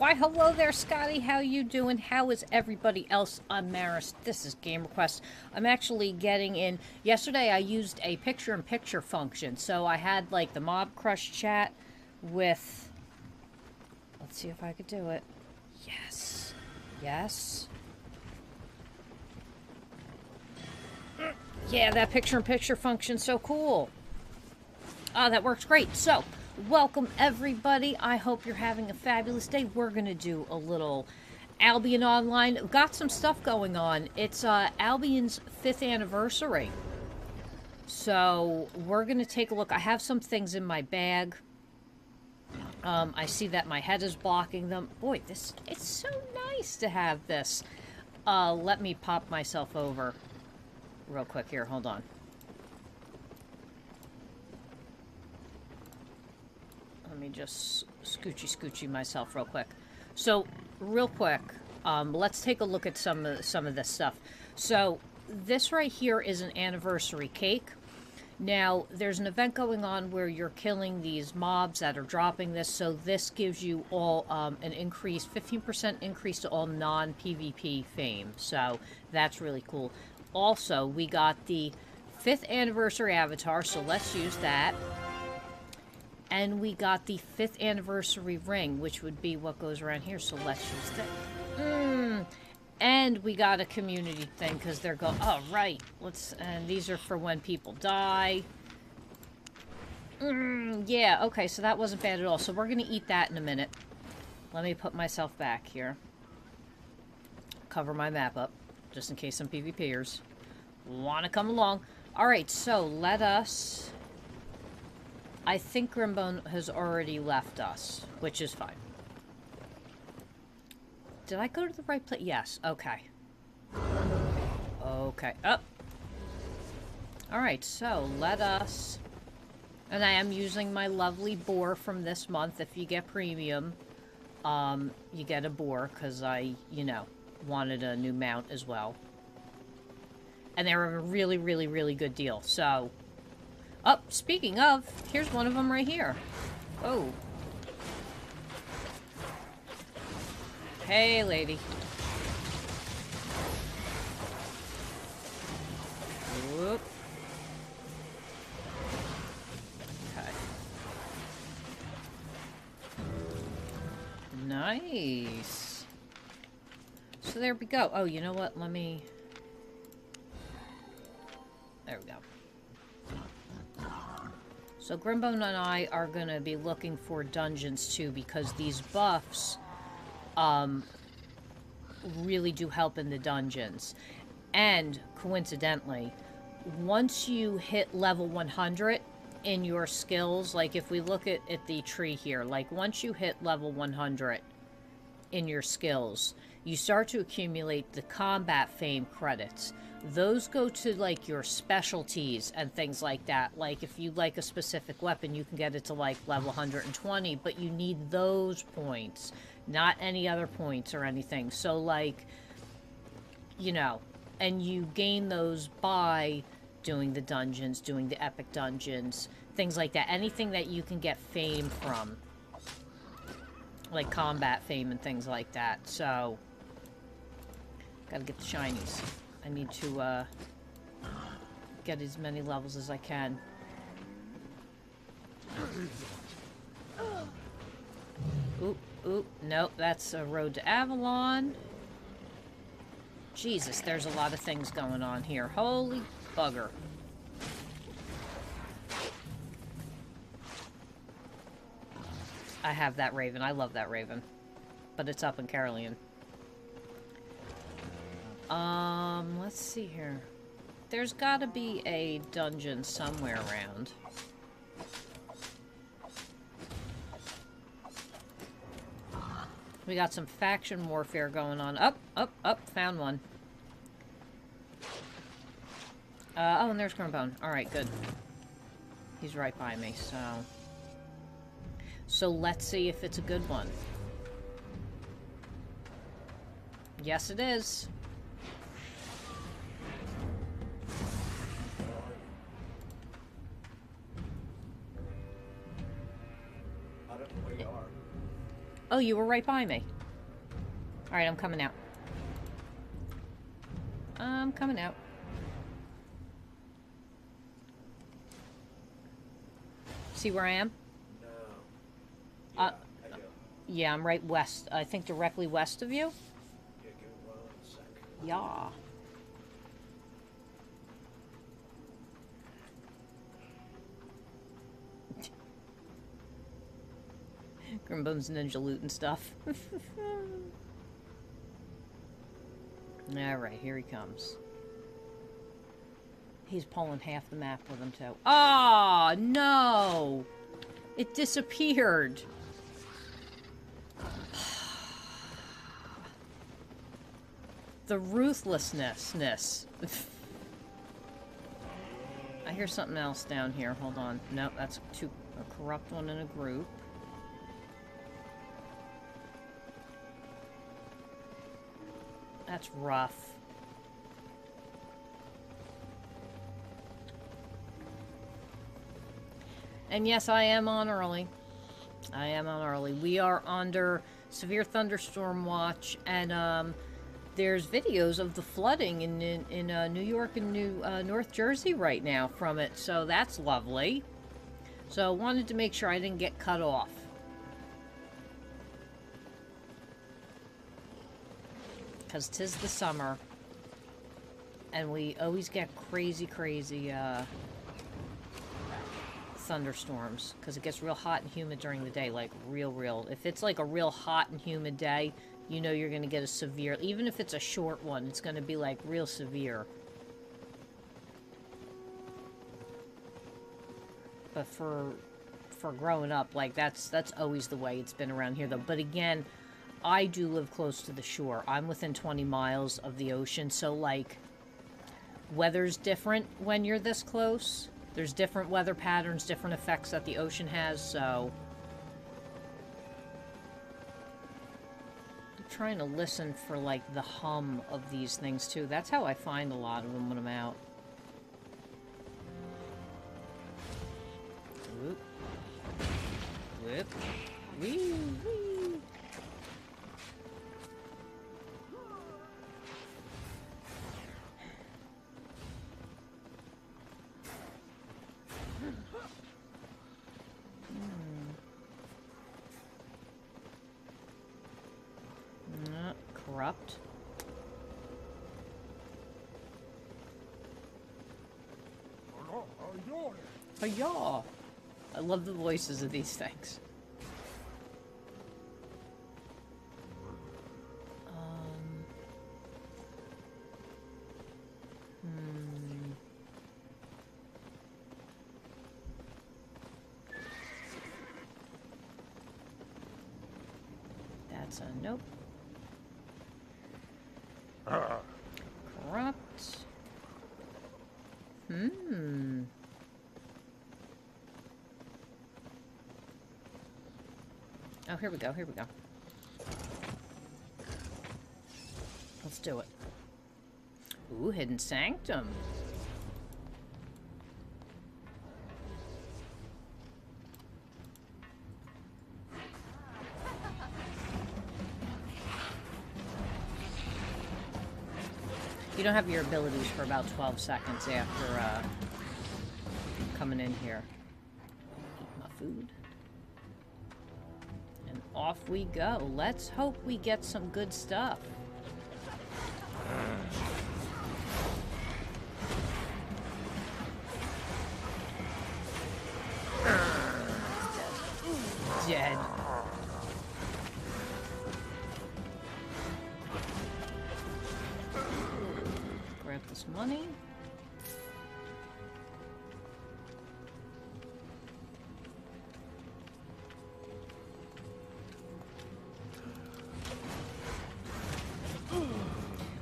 Why, hello there, Scotty. How you doing? How is everybody else? I'm Maris. This is GamerQuest. I'm actually getting in. Yesterday, I used a picture-in-picture function. So I had, like, the Mob Crush chat with... Let's see if I could do it. Yes. Yes. Yeah, that picture-in-picture function's so cool. That works great. So... welcome, everybody. I hope you're having a fabulous day. We're going to do a little Albion Online. We've got some stuff going on. It's Albion's 5th anniversary. So we're going to take a look. I have some things in my bag. I see that my head is blocking them. Boy, it's so nice to have this. Let me pop myself over real quick here. Hold on. Let me just scoochy myself real quick. So, real quick, let's take a look at some of this stuff. So, this right here is an anniversary cake. Now, there's an event going on where you're killing these mobs that are dropping this, so this gives you all an increase, 15% increase to all non-PvP fame. So, that's really cool. Also, we got the 5th anniversary avatar, so let's use that. And we got the 5th anniversary ring, which would be what goes around here. So let's use that. And we got a community thing because they're going. Oh, right. And these are for when people die. Yeah. Okay. So that wasn't bad at all. So we're gonna eat that in a minute. Let me put myself back here. Cover my map up, just in case some PvPers want to come along. All right. So let us. I think Grimbone has already left us, which is fine. Did I go to the right place? Yes. Okay. Okay. Up. Alright, so let us... And I am using my lovely boar from this month. If you get premium, you get a boar, because I, you know, wanted a new mount as well. And they were a really, really, really good deal, so... Oh, speaking of, here's one of them right here. Oh. Hey, lady. Whoop. Okay. Nice. So there we go. Oh, you know what? Let me... There we go. So Grimbone and I are going to be looking for dungeons too, because these buffs really do help in the dungeons. And coincidentally, once you hit level 100 in your skills, like if we look at the tree here, like once you hit level 100 in your skills, you start to accumulate the combat fame credits. Those go to, like, your specialties and things like that. Like, if you like a specific weapon, you can get it to, like, level 120, but you need those points, not any other points or anything. So, like, you know, and you gain those by doing the dungeons, doing the epic dungeons, things like that. Anything that you can get fame from. Like, combat fame and things like that. So, gotta get the shinies. I need to, get as many levels as I can. Oop, oop, nope, that's a road to Avalon. Jesus, there's a lot of things going on here. Holy bugger. I have that raven. I love that raven. But it's up in Caroline. Let's see here. There's gotta be a dungeon somewhere around. We got some faction warfare going on. Up, found one. Oh, and there's Grimbone. Alright, good. He's right by me, so... So let's see if it's a good one. Yes, it is. Oh, you were right by me. Alright, I'm coming out. I'm coming out. See where I am? No. Yeah, I do. Yeah, I'm right west. I think directly west of you. Yeah, give me 1 sec. Yeah. Grimbone's ninja loot and stuff. Alright, here he comes. He's pulling half the map with him, too. Oh, no! It disappeared. The ruthlessness. I hear something else down here. Hold on. No, that's a corrupt one in a group. That's rough. And yes, I am on early. I am on early. We are under severe thunderstorm watch, and there's videos of the flooding in New York and North Jersey right now from it, so that's lovely. So I wanted to make sure I didn't get cut off. Because 'tis the summer, and we always get crazy thunderstorms, because it gets real hot and humid during the day, like real. If it's like a real hot and humid day, you know you're going to get a severe, even if it's a short one, it's going to be like real severe. But for growing up, like that's always the way it's been around here, though. But again, I do live close to the shore. I'm within 20 miles of the ocean, so like weather's different when you're this close. There's different weather patterns, different effects that the ocean has, so I'm trying to listen for like the hum of these things too. That's how I find a lot of them when I'm out. Whoop. Whoop. Wee, wee. Corrupt. Hi-ya! I love the voices of these things. That's a nope. Corrupt. Oh, here we go, here we go. Let's do it. Ooh, hidden Sanctum. You don't have your abilities for about 12 seconds after coming in here. Eat my food. And off we go. Let's hope we get some good stuff. Dead. Grab this money.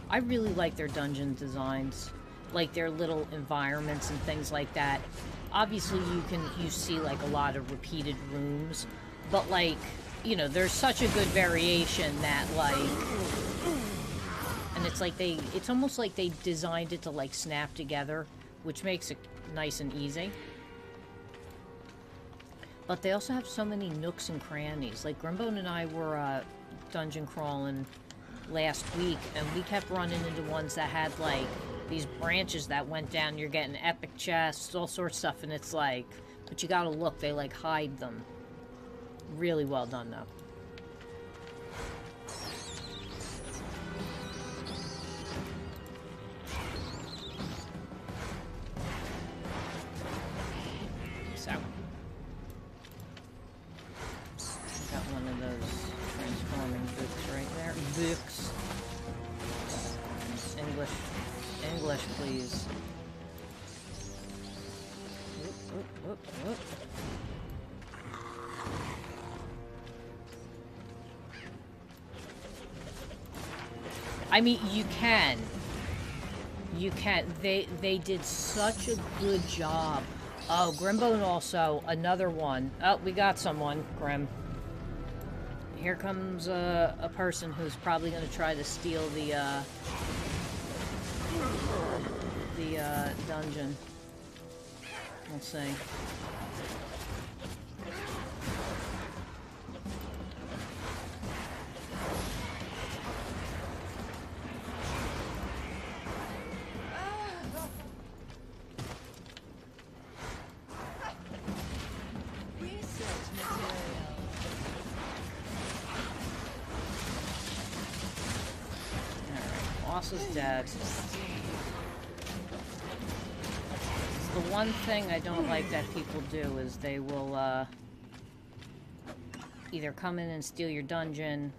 I really like their dungeon designs, like their little environments and things like that. Obviously you see like a lot of repeated rooms, but like, you know, there's such a good variation that like, and it's like it's almost like they designed it to like snap together, which makes it nice and easy. But they also have so many nooks and crannies. Like Grimbone and I were dungeon crawling last week, and we kept running into ones that had, like, these branches that went down. You're getting epic chests, all sorts of stuff, and it's like... But you gotta look, they, like, hide them. Really well done, though. So. Got one of those transforming books right there. Books. English, please. Whoop, whoop, whoop. I mean, you can. You can. They did such a good job. Oh, Grimbone also, another one. Oh, we got someone, Grim. Here comes a person who's probably going to try to steal the dungeon. We'll see. Boss is dead. The one thing I don't like that people do is they will either come in and steal your dungeon.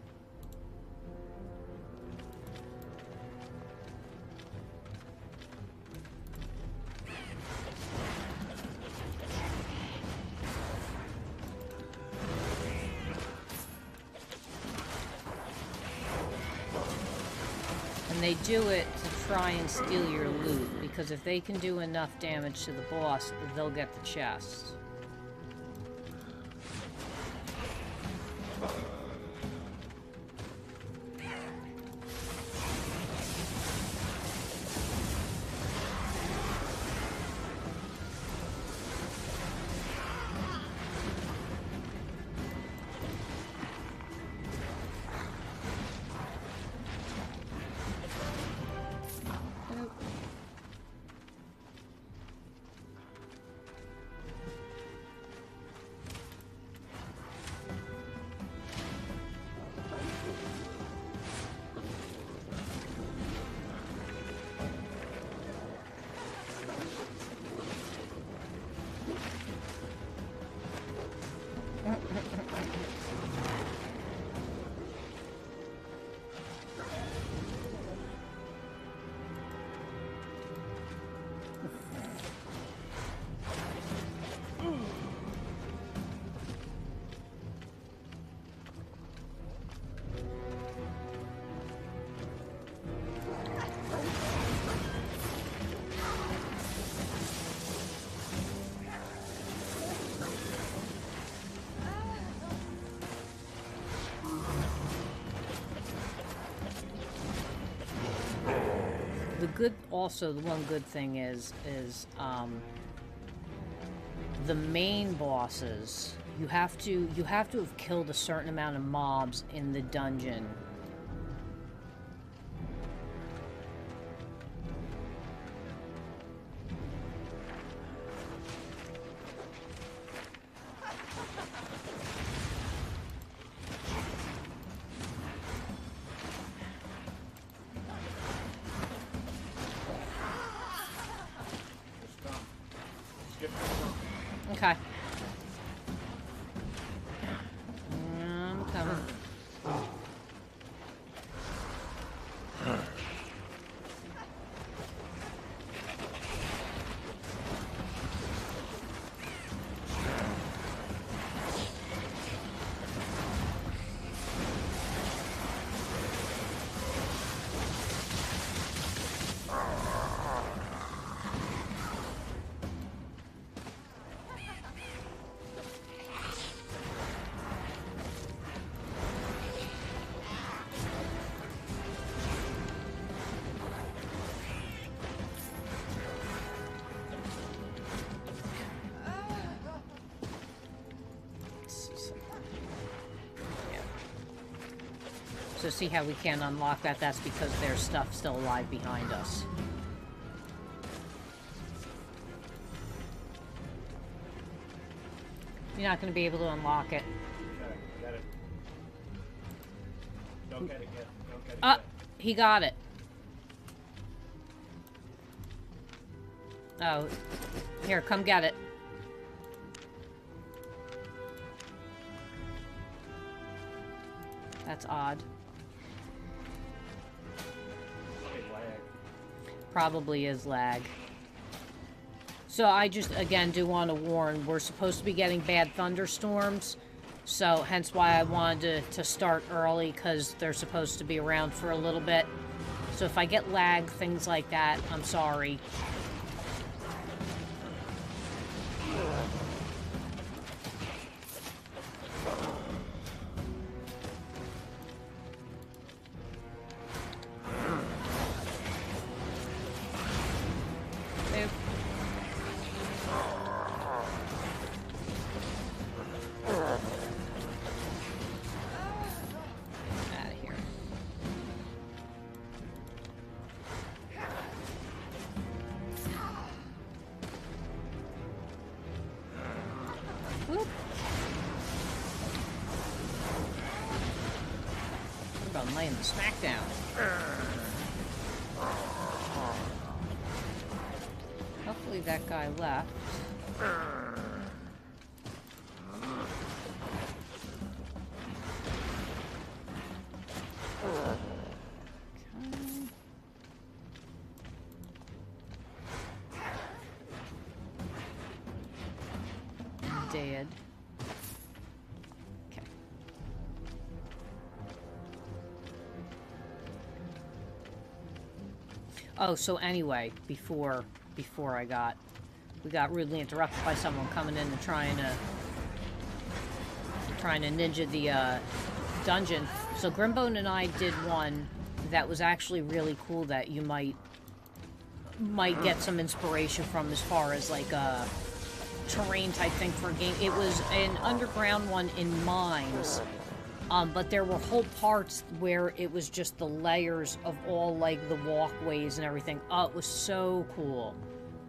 And they do it to try and steal your loot, because if they can do enough damage to the boss, they'll get the chest. Also, the one good thing is the main bosses. You have to have killed a certain amount of mobs in the dungeon. Okay. I'm coming. So see how we can't unlock that? That's because there's stuff still alive behind us. You're not going to be able to unlock it. Okay, got it. Don't get it yet. Don't get it Ah, yet. he got it. Oh, here, come get it. That's odd. Big lag. Probably is lag. So I just, again, do want to warn, we're supposed to be getting bad thunderstorms, so hence why I wanted to start early, because they're supposed to be around for a little bit. So if I get lag, things like that, I'm sorry. I'm laying the smack down. Hopefully that guy left. Dead. Okay. Oh, so anyway, before we got rudely interrupted by someone coming in and trying to ninja the dungeon. So Grimbone and I did one that was actually really cool that you might get some inspiration from as far as like a terrain type thing for a game. It was an underground one in mines, but there were whole parts where it was just the layers of all like the walkways and everything. Oh, it was so cool.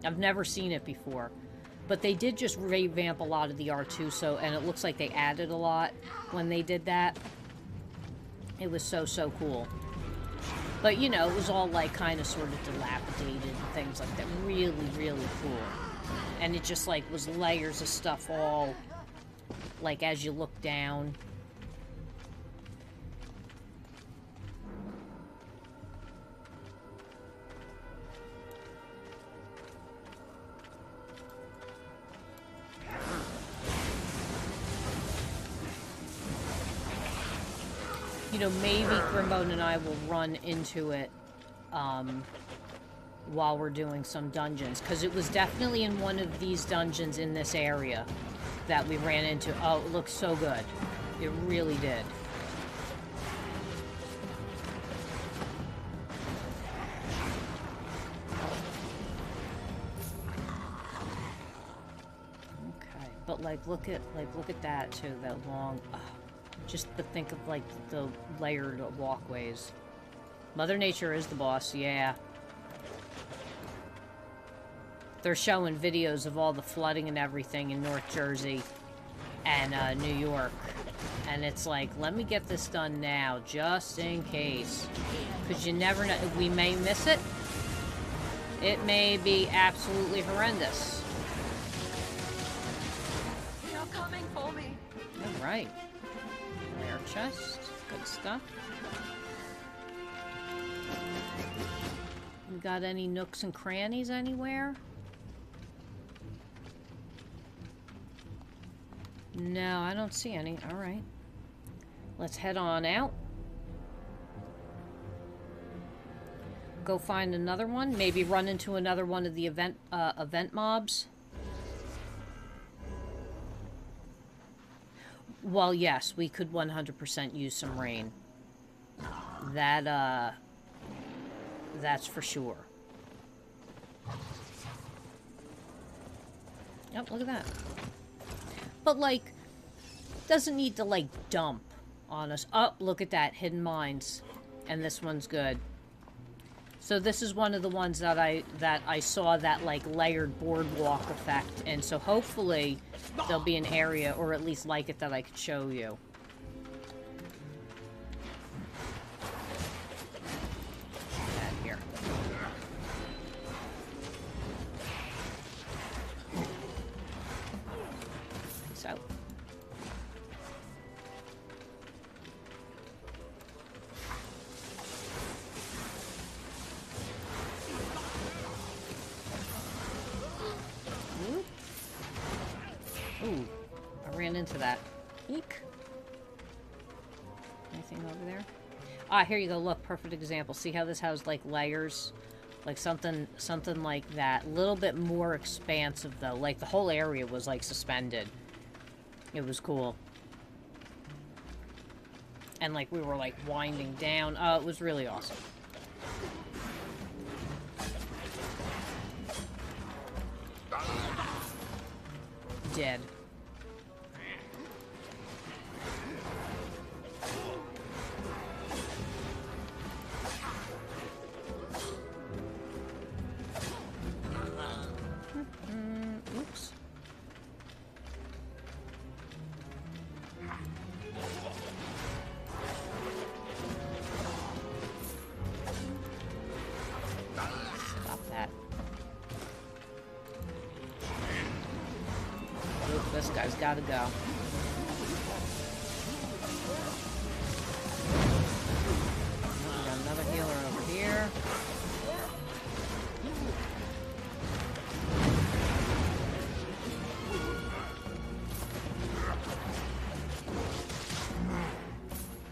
I've never seen it before, but they did just revamp a lot of the R2, so, and it looks like they added a lot when they did that. It was so cool. But you know, it was all like kind of sort of dilapidated and things like that. Really cool. And it just like was layers of stuff all like as you look down. You know, maybe Grimbone and I will run into it while we're doing some dungeons, because it was definitely in one of these dungeons in this area that we ran into. Oh, it looks so good. It really did. Okay, but like look at that too, that long. Just to think of like the layered walkways. Mother Nature is the boss, yeah. They're showing videos of all the flooding and everything in North Jersey and New York. And it's like, let me get this done now, just in case. Because you never know, we may miss it. It may be absolutely horrendous. You're coming for me. Alright. Rare chest. Good stuff. We got any nooks and crannies anywhere? No, I don't see any. Alright. Let's head on out. Go find another one. Maybe run into another one of the event mobs. Well, yes, we could 100% use some rain. That's for sure. Yep, look at that. But, like, doesn't need to, like, dump on us. Oh, look at that. Hidden mines. And this one's good. So this is one of the ones that I saw that, like, layered boardwalk effect. And so hopefully there'll be an area, or at least like it, that I could show you. That here. Peace out. Ooh, I ran into that. Eek. Anything over there? Ah, here you go. Look, perfect example. See how this has, like, layers? Like, something like that. A little bit more expansive, though. Like, the whole area was, like, suspended. It was cool. And, like, we were, like, winding down. Oh, it was really awesome. Dead. Oops. Stop that. Oop, this guy's gotta go. We got another healer over here.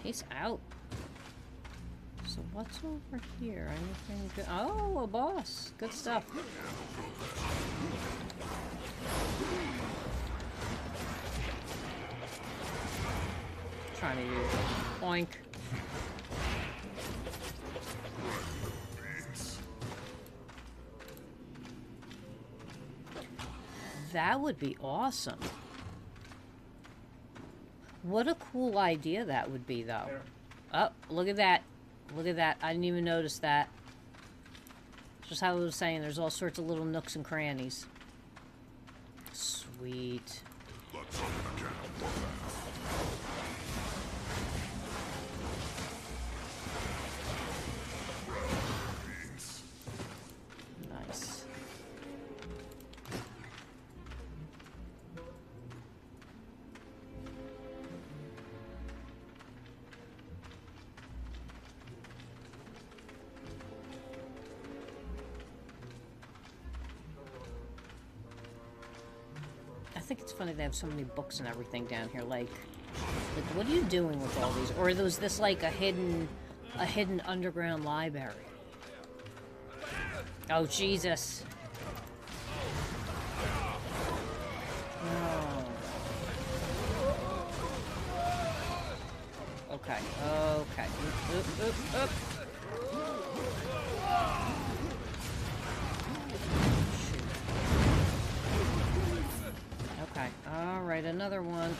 He's out. So what's over here? Anything good? Oh, a boss. Good stuff. Trying to use it. Oink. That would be awesome. What a cool idea that would be, though. Oh, look at that. Look at that. I didn't even notice that. Just how I was saying, there's all sorts of little nooks and crannies. Sweet. Nice. I think it's funny they have so many books and everything down here. Like what are you doing with all these? Or was this like a hidden underground library? Oh, Jesus. Oh. Okay, okay. Oop, oop, oop. Okay, alright, another one.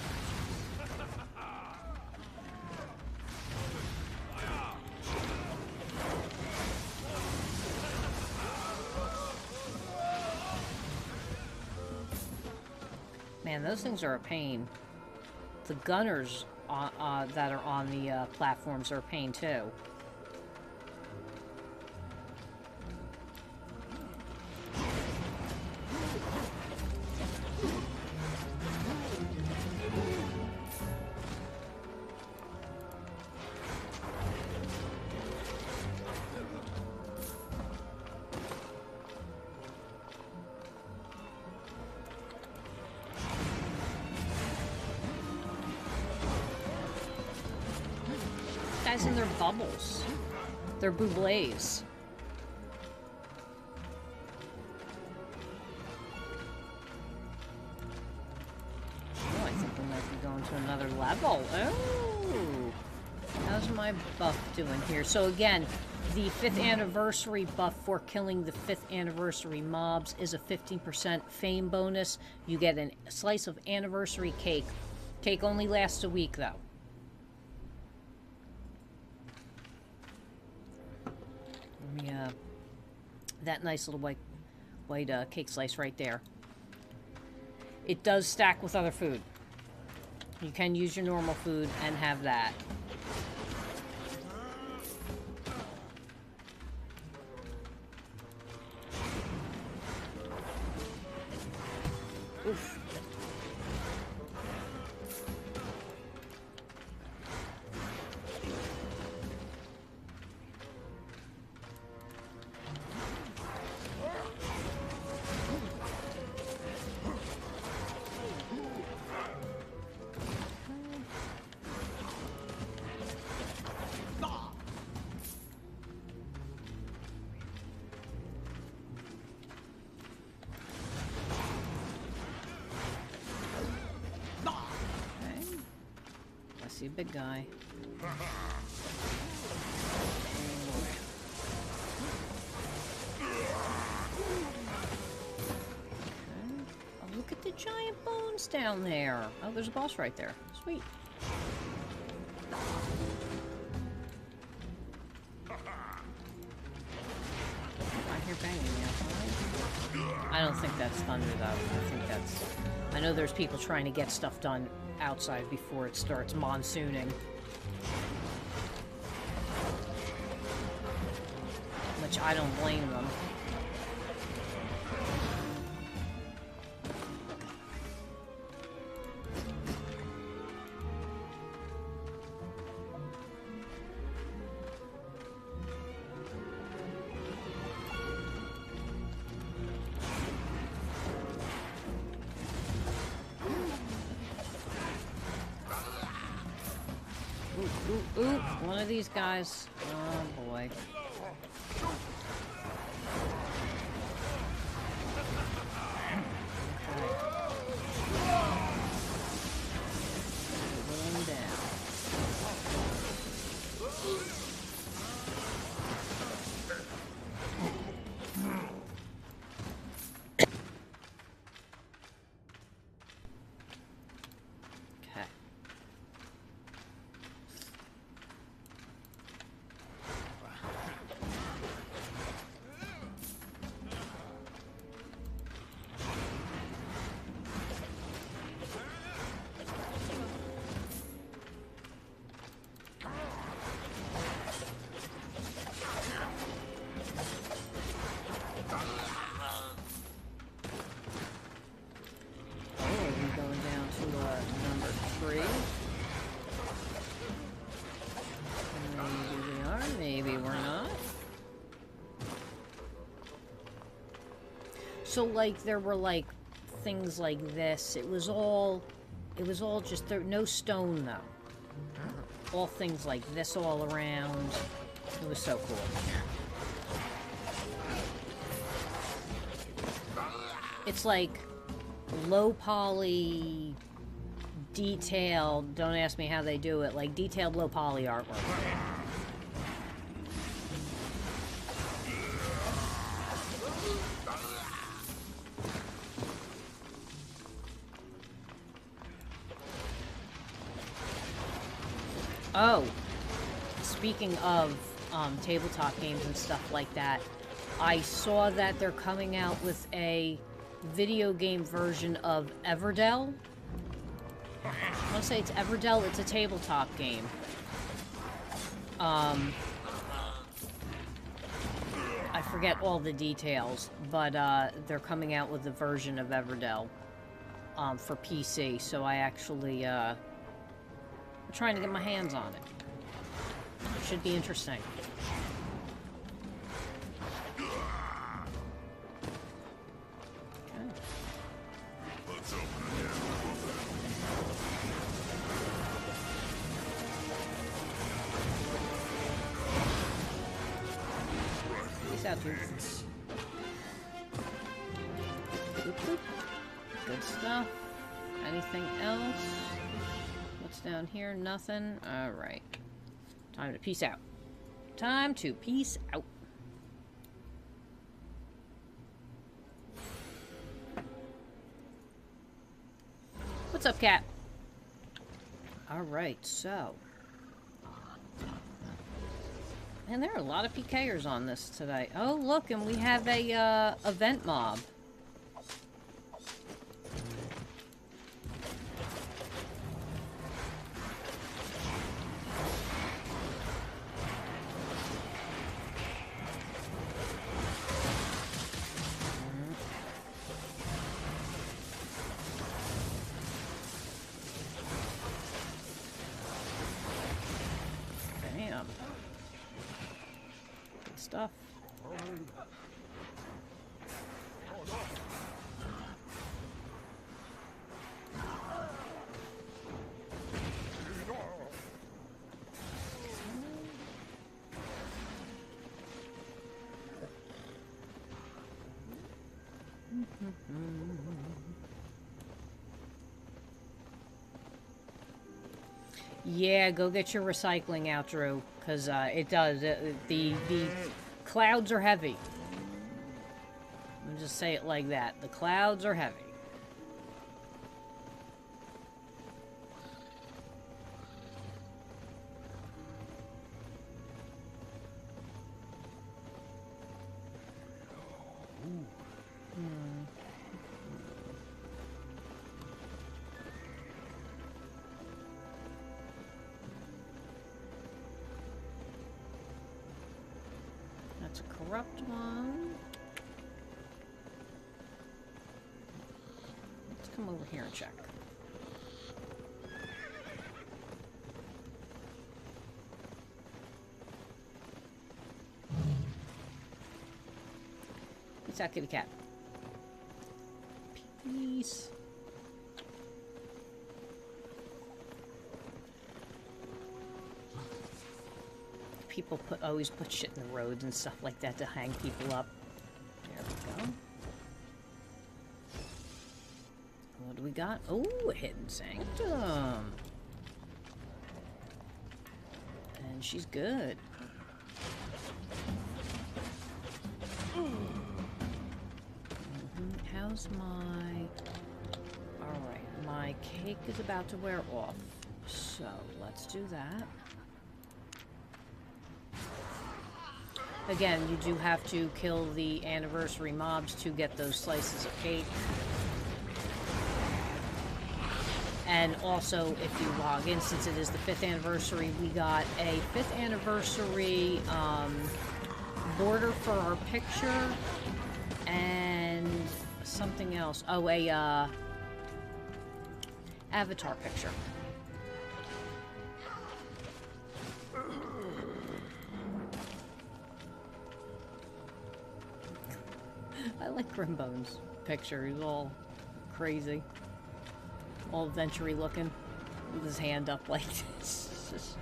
Man, those things are a pain. The gunners that are on the platforms are a pain too. Guys in their bubbles. They're bublés. Oh, I think we might be going to another level. Oh! How's my buff doing here? So again, the 5th anniversary buff for killing the 5th anniversary mobs is a 15% fame bonus. You get a slice of anniversary cake. Cake only lasts a week, though. Yeah, that nice little white cake slice right there. It does stack with other food. You can use your normal food and have that. Oof. A big guy. Oh, look at the giant bones down there. Oh, there's a boss right there. Sweet. I hear banging outside. I don't think that's thunder though. I think that's... I know there's people trying to get stuff done outside before it starts monsooning. Which I don't blame them. Ooh, one of these guys. Oh boy. One down. Okay. So, like, there were, like, things like this. It was all just, there, no stone, though. All things like this all around. It was so cool. It's like low poly, detailed, don't ask me how they do it, like detailed low poly artwork. Oh, speaking of tabletop games and stuff like that, I saw that they're coming out with a video game version of Everdell. I want to say it's Everdell. It's a tabletop game. I forget all the details, but they're coming out with a version of Everdell for PC, so I actually... I'm trying to get my hands on it. It should be interesting. Okay. Let's open it. Peace out, dude. Boop, boop. Good stuff. Anything else? What's down here? Nothing? Alright. Time to peace out. Time to peace out. What's up, cat? Alright, so. And there are a lot of PKers on this today. Oh, look, and we have a event mob. Damn. Good stuff. Yeah, go get your recycling out, Drew, because it does. The clouds are heavy. I'll just say it like that. The clouds are heavy. That's a corrupt one. Let's come over here and check. Peace out, kitty cat. Peace. People always put shit in the roads and stuff like that to hang people up. There we go. What do we got? Oh, a hidden Sanctum. And she's good. How's my... Alright, my cake is about to wear off. So, let's do that. Again, you do have to kill the anniversary mobs to get those slices of cake. And also, if you log in, since it is the 5th anniversary, we got a 5th anniversary border for our picture and something else. Oh, a avatar picture. I like Grimbone's picture. He's all crazy. All adventure-y looking. With his hand up like this. Just...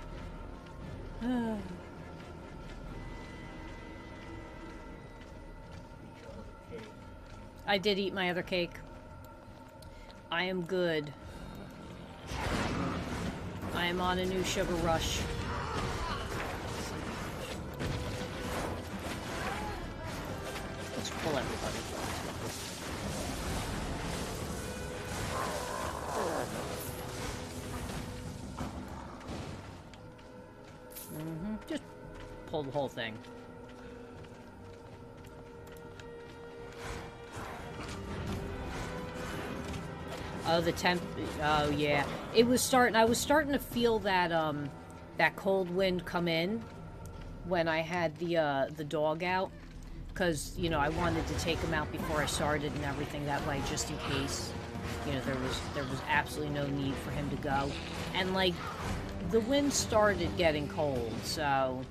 I did eat my other cake. I am good. I am on a new sugar rush. Let's pull everybody. Just pull the whole thing. Oh, the temp. Oh, yeah. It was starting. I was starting to feel that that cold wind come in when I had the dog out, because you know I wanted to take him out before I started and everything that way, just in case. You know, there was absolutely no need for him to go, and like the wind started getting cold, so.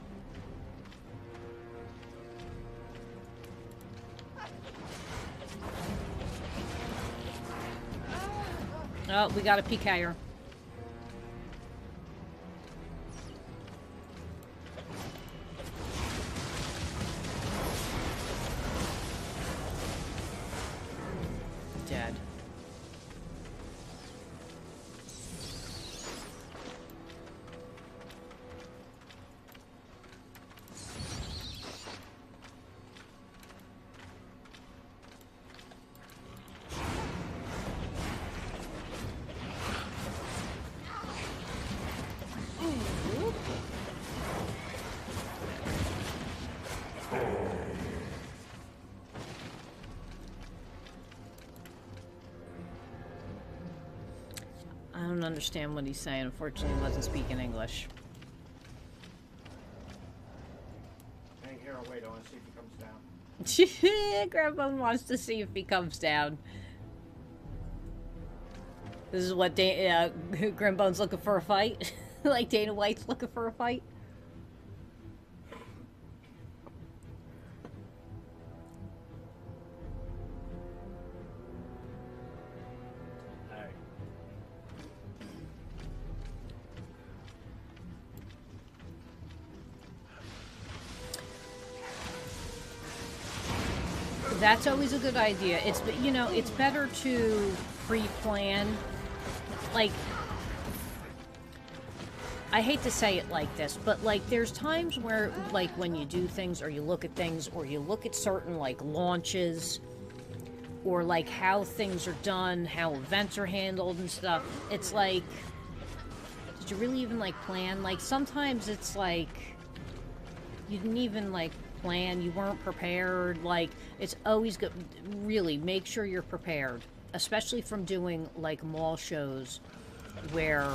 Oh, we got a PKer. Dead. understand what he's saying. Unfortunately, he wasn't speaking English. Hang here and wait. I want to see if he comes down. Grandpa wants to see if he comes down. This is what Grimbone's looking for a fight? Like Dana White's looking for a fight? Alright. That's always a good idea. It's, you know, it's better to pre-plan. Like, I hate to say it like this, but like there's times where like when you do things or you look at things or you look at certain like launches or like how things are done, how events are handled and stuff, it's like, did you really even like plan? Like sometimes it's like you didn't even like plan, you weren't prepared. Like it's always good, really make sure you're prepared, especially from doing like mall shows where,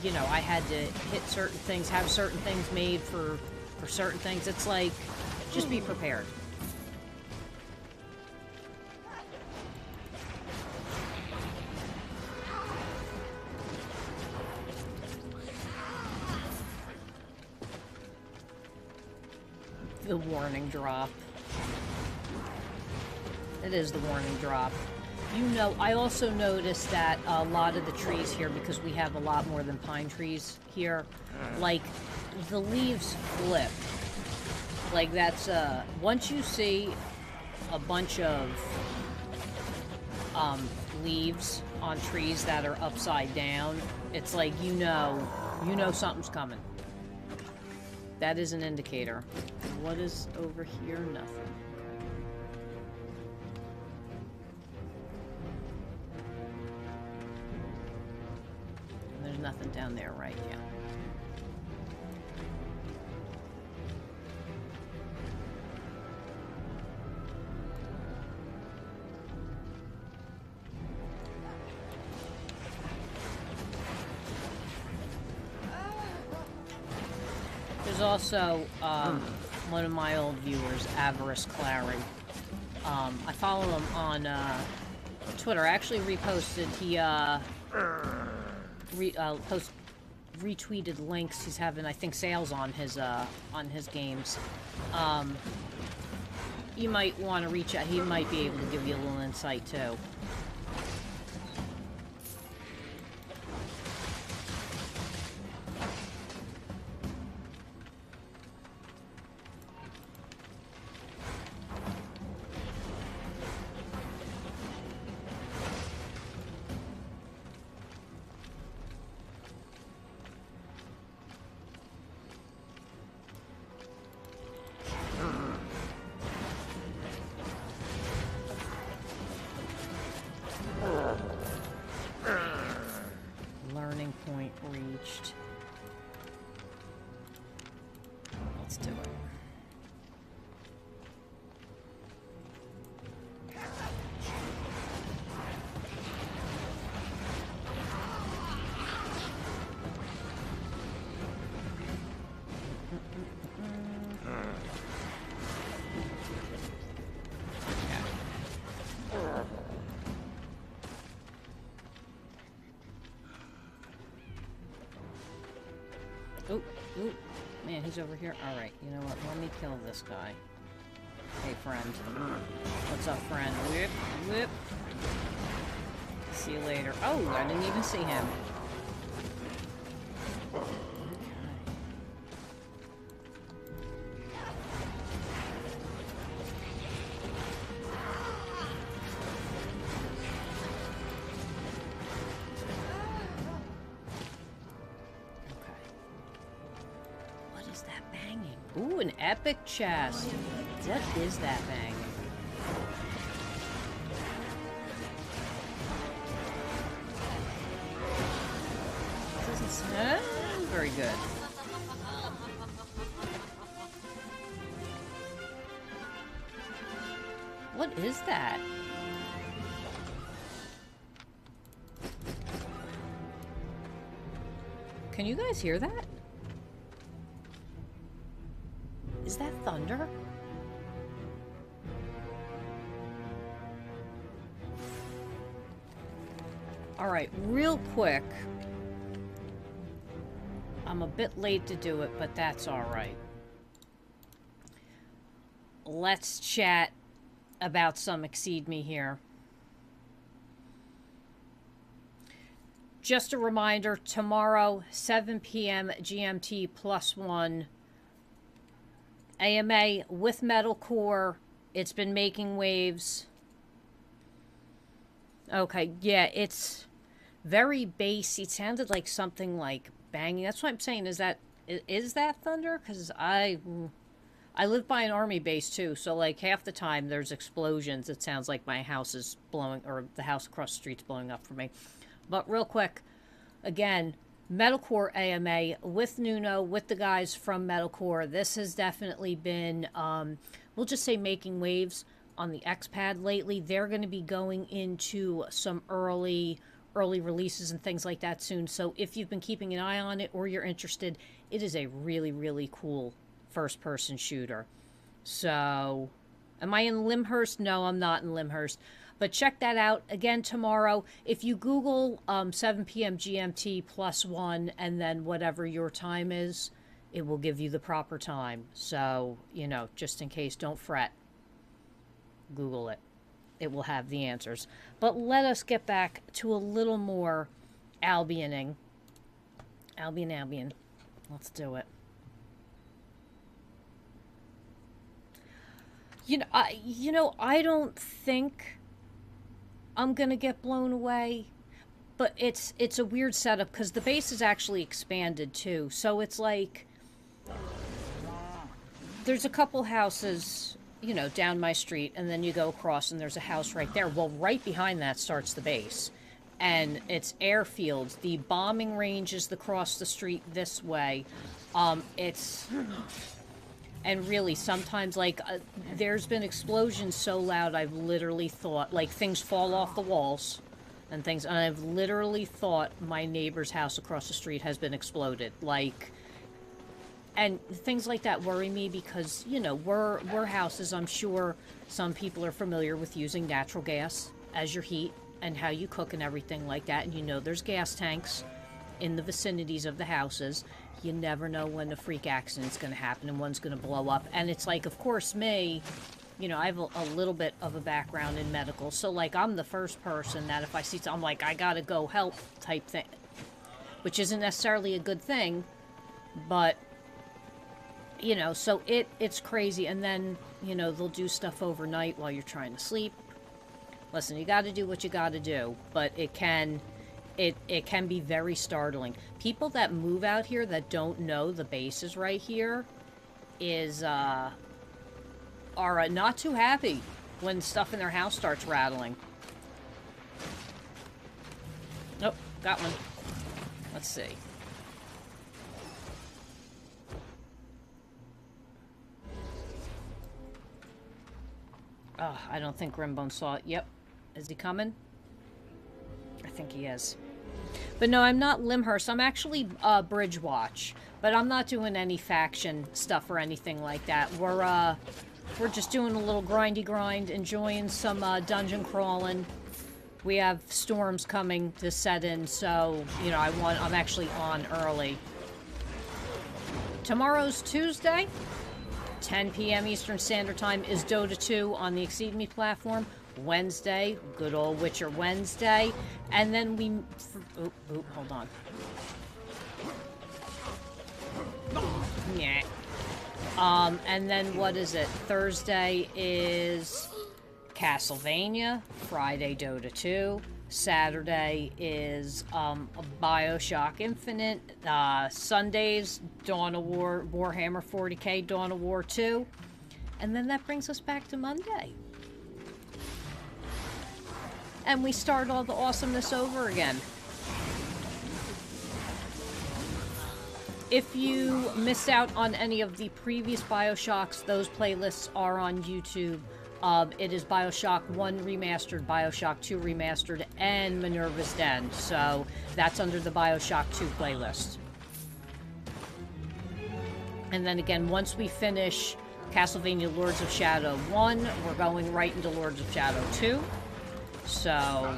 you know, I had to hit certain things, have certain things made for certain things. It's like, just be prepared. The warning drop. It is the warning drop. You know, I also noticed that a lot of the trees here, because we have a lot more than pine trees here, like, the leaves flip. Like, that's, once you see a bunch of, leaves on trees that are upside down, it's like, you know something's coming. That is an indicator. What is over here? Nothing. There's nothing down there, right? Yeah. There's also one of my old viewers, Avarice Clary. I follow him on Twitter. I actually reposted. He retweeted links. He's having, I think, sales on his games. You might want to reach out. He might be able to give you a little insight too. Learning point reached. Let's do it. Oop, oop. Man, he's over here. Alright, you know what? Let me kill this guy. Hey, friend. What's up, friend? Whip, whip. See you later. Oh, I didn't even see him. Ooh, an epic chest. What is that banging? Doesn't smell very good. What is that? Can you guys hear that? Is that thunder? Alright, real quick. I'm a bit late to do it, but that's alright. Let's chat about some Exceed Me here. Just a reminder, tomorrow, 7 p.m. GMT +1. AMA with metalcore. It's been making waves. Okay, yeah, it's very bassy. It sounded like something like banging. That's what I'm saying. Is that thunder? Because I live by an army base too, so like half the time there's explosions. It sounds like my house is blowing, or the house across the street's blowing up for me. But real quick, again, Metalcore AMA with Nuno, with the guys from Metalcore. This has definitely been, we'll just say, making waves on the X-Pad lately. They're going to be going into some early releases and things like that soon. So if you've been keeping an eye on it or you're interested, it is a really, really cool first-person shooter. So, am I in Limhurst? No, I'm not in Limhurst. But check that out again tomorrow. If you Google 7 p.m. GMT +1 and then whatever your time is, it will give you the proper time. So, you know, just in case, don't fret. Google it. It will have the answers. But let us get back to a little more Albioning. Albion. Let's do it. I don't think I'm gonna get blown away, but it's a weird setup because the base is actually expanded too. So it's like there's a couple houses, you know, down my street, and then you go across and there's a house right there. Well, right behind that starts the base, and it's airfields. The bombing range is across the street this way. And really, sometimes, like, there's been explosions so loud I've literally thought, like, things fall off the walls and things, and I've literally thought my neighbor's house across the street has been exploded. Like, and things like that worry me because, you know, we're houses. I'm sure some people are familiar with using natural gas as your heat and how you cook and everything like that. And you know there's gas tanks in the vicinities of the houses. You never know when a freak accident's going to happen and one's going to blow up. And it's like, of course, me, you know, I have a little bit of a background in medical. So, like, I'm the first person that if I see something, I'm like, I got to go help type thing. Which isn't necessarily a good thing. But, you know, so it's crazy. And then, you know, they'll do stuff overnight while you're trying to sleep. Listen, you got to do what you got to do. But it can be very startling. People that move out here that don't know the base is right here are not too happy when stuff in their house starts rattling. Oh, got one. Let's see. Oh, I don't think Grimbone saw it. Yep. Is he coming? I think he is. But no, I'm not Limhurst. I'm actually Bridgewatch. But I'm not doing any faction stuff or anything like that. We're just doing a little grindy grind, enjoying some dungeon crawling. We have storms coming to set in, so, you know, I'm actually on early. Tomorrow's Tuesday, 10 p.m. Eastern Standard Time, is Dota 2 on the Exceed Me platform. Wednesday, good old Witcher Wednesday, and then hold on. Yeah. And then what is it? Thursday is Castlevania. Friday, Dota 2. Saturday is BioShock Infinite. Sundays, Dawn of War, Warhammer 40k, Dawn of War 2. And then that brings us back to Monday. And we start all the awesomeness over again. If you missed out on any of the previous BioShocks, those playlists are on YouTube. It is BioShock 1 Remastered, BioShock 2 Remastered, and Minerva's Den. So that's under the BioShock 2 playlist. And then again, once we finish Castlevania Lords of Shadow 1, we're going right into Lords of Shadow 2. So,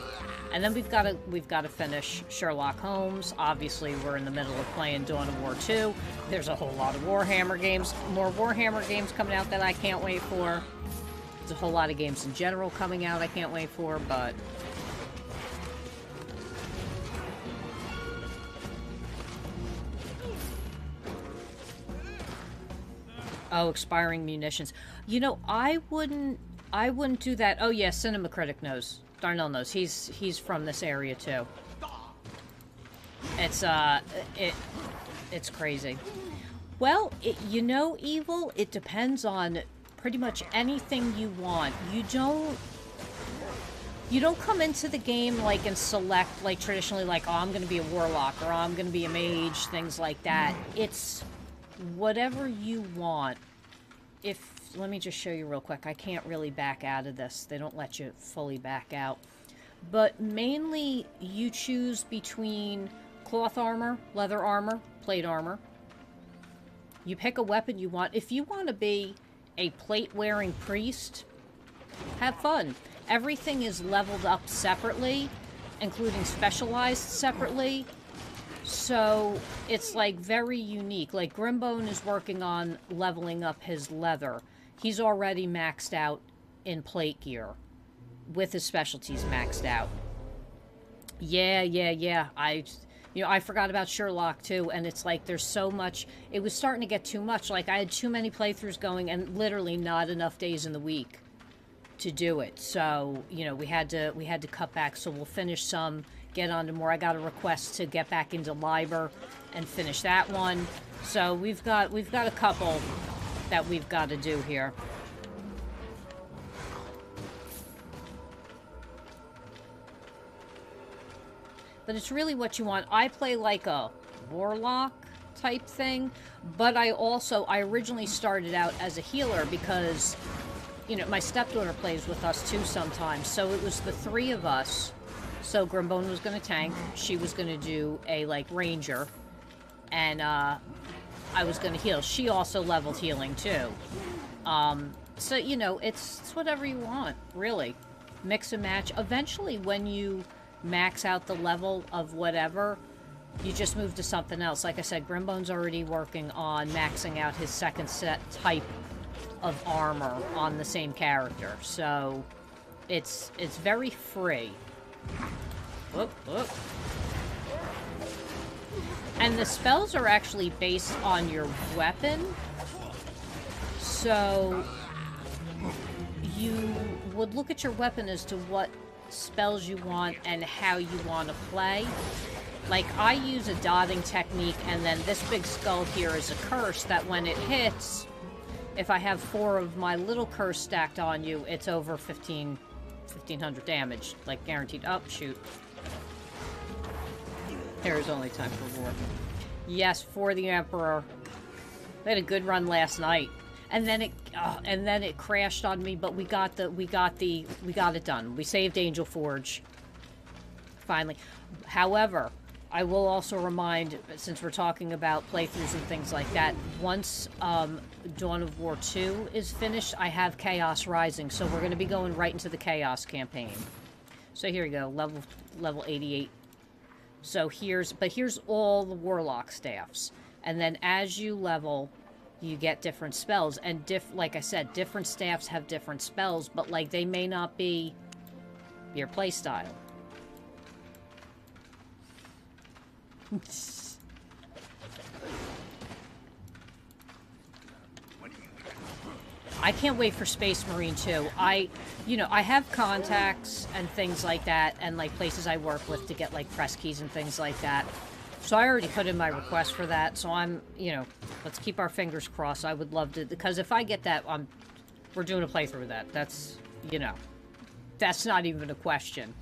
and then we've got to finish Sherlock Holmes. Obviously, we're in the middle of playing Dawn of War 2. There's a whole lot of Warhammer games, more Warhammer games coming out that I can't wait for. There's a whole lot of games in general coming out I can't wait for, but... Oh, expiring munitions. You know, I wouldn't do that. Oh yeah, Cinema Critic knows. Darnell knows. He's from this area too. It's it's crazy. Well, you know, Evil, it depends on pretty much anything you want. You don't come into the game like and select like traditionally like, oh, I'm going to be a warlock or I'm going to be a mage, things like that. It's whatever you want. Let me just show you real quick. I can't really back out of this. They don't let you fully back out. But mainly you choose between cloth armor, leather armor, plate armor. You pick a weapon you want. If you want to be a plate-wearing priest, have fun. Everything is leveled up separately, including specialized separately. So it's like very unique. Like Grimbone is working on leveling up his leather. He's already maxed out in plate gear with his specialties maxed out. Yeah. I forgot about Sherlock too, and it's like there's so much. It was starting to get too much. Like I had too many playthroughs going and literally not enough days in the week to do it. So, you know, we had to cut back. So we'll finish some, get on to more. I got a request to get back into Liber and finish that one. So we've got a couple that we've got to do here. But it's really what you want. I play like a warlock type thing, but I originally started out as a healer because, you know, my stepdaughter plays with us too sometimes. So it was the three of us. So Grimbone was going to tank, she was going to do a, like, ranger, and, I was going to heal. She also leveled healing, too. So, you know, it's whatever you want, really. Mix and match. Eventually, when you max out the level of whatever, you just move to something else. Like I said, Grimbone's already working on maxing out his second set type of armor on the same character. So, it's very free. Whoop, whoop. And the spells are actually based on your weapon. So you would look at your weapon as to what spells you want and how you want to play. Like, I use a dotting technique, and then this big skull here is a curse that when it hits, if I have 4 of my little curse stacked on you, it's over 1500 damage, like guaranteed. Oh, shoot. There is only time for war. Yes, for the Emperor. We had a good run last night, and then it crashed on me. But we got it done. We saved Angel Forge. Finally. However, I will also remind, since we're talking about playthroughs and things like that, once Dawn of War 2 is finished, I have Chaos Rising, so we're going to be going right into the Chaos campaign. So here we go, level 88. So here's all the Warlock staffs. And then as you level, you get different spells. And like I said, different staffs have different spells, but like they may not be your playstyle. I can't wait for Space Marine 2. I have contacts and things like that, and like places I work with to get like press keys and things like that. So I already put in my request for that. So I'm, let's keep our fingers crossed. I would love to, because if I get that, we're doing a playthrough of that. That's, that's not even a question.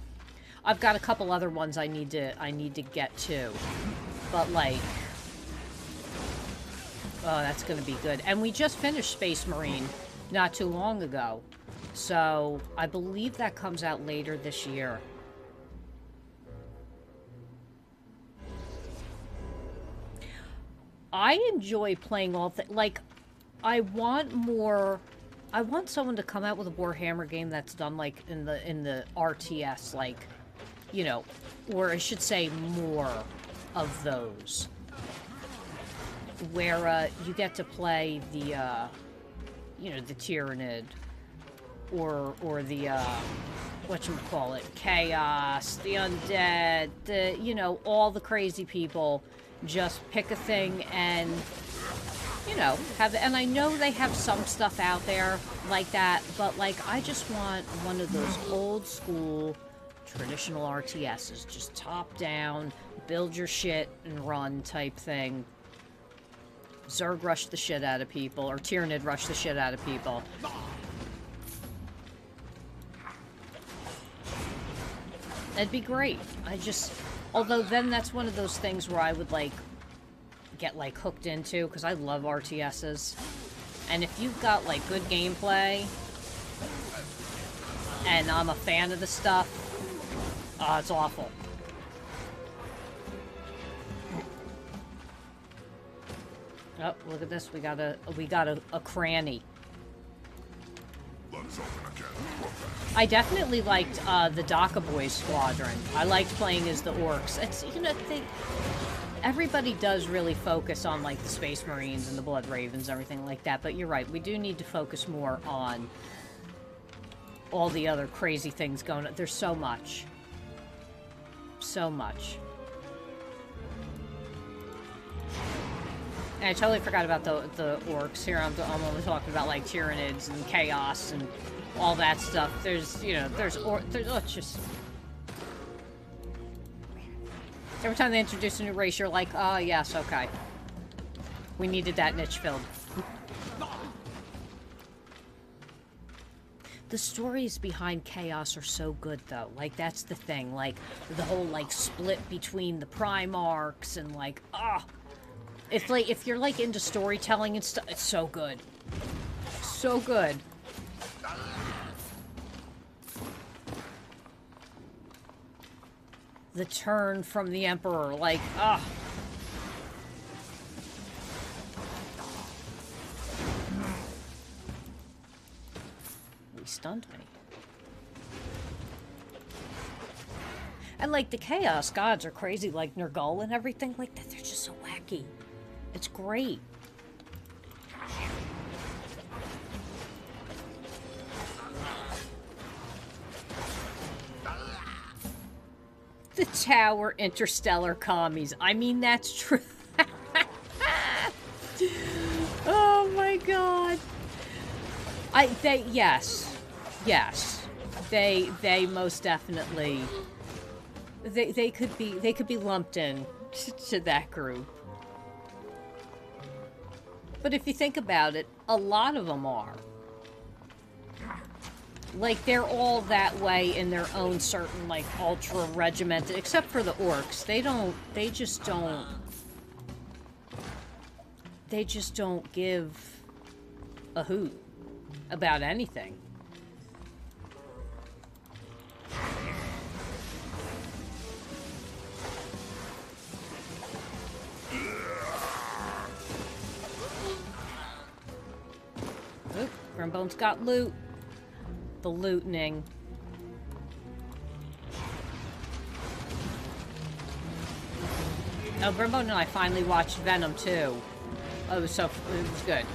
I've got a couple other ones I need to get to. But like, oh, that's going to be good. And we just finished Space Marine not too long ago. So I believe that comes out later this year. I enjoy playing all like, I want someone to come out with a Warhammer game that's done like in the RTS, like, you know, or I should say more of those. Where you get to play the you know, the Tyranid or the whatchamacallit, Chaos, the Undead, the, you know, all the crazy people just pick a thing and, you know, and I know they have some stuff out there like that, but, like, I just want one of those old school traditional RTSs, just top down, build your shit and run type thing. Zerg rush the shit out of people, or Tyranid rush the shit out of people. That'd be great. Although then that's one of those things where I would, like, get, like, hooked into, because I love RTSs. And if you've got, like, good gameplay, and I'm a fan of the stuff, it's awful. Oh, look at this. We got a cranny. I definitely liked the Daka Boys squadron. I liked playing as the orcs. It's, you know, everybody does really focus on, like, the Space Marines and the Blood Ravens and everything like that, but you're right. We do need to focus more on all the other crazy things going on. There's so much. So much. And I totally forgot about the orcs. Here I'm only talking about, like, Tyranids and Chaos and all that stuff. There's, you know, it's just... Every time they introduce a new race, you're like, oh, yes, okay. We needed that niche filled. The stories behind Chaos are so good, though. Like, that's the thing. Like, the whole, like, split between the Primarchs and, like, It's like, if you're, like, into storytelling and stuff, it's so good. So good. The turn from the Emperor, like, He stunned me. And, like, the Chaos Gods are crazy, like Nurgle and everything like that. They're just so wacky. It's great. The Tower Interstellar Commies. I mean, that's true. Oh my god. Yes. They most definitely, they could be lumped in to that group. But if you think about it, a lot of them are. Like, they're all that way in their own certain, like, ultra regimented, except for the orcs. They just don't give a hoot about anything. Oop, Grimbone's got loot. The lootening. Oh, Grimbone and I finally watched Venom 2. Oh, it was good.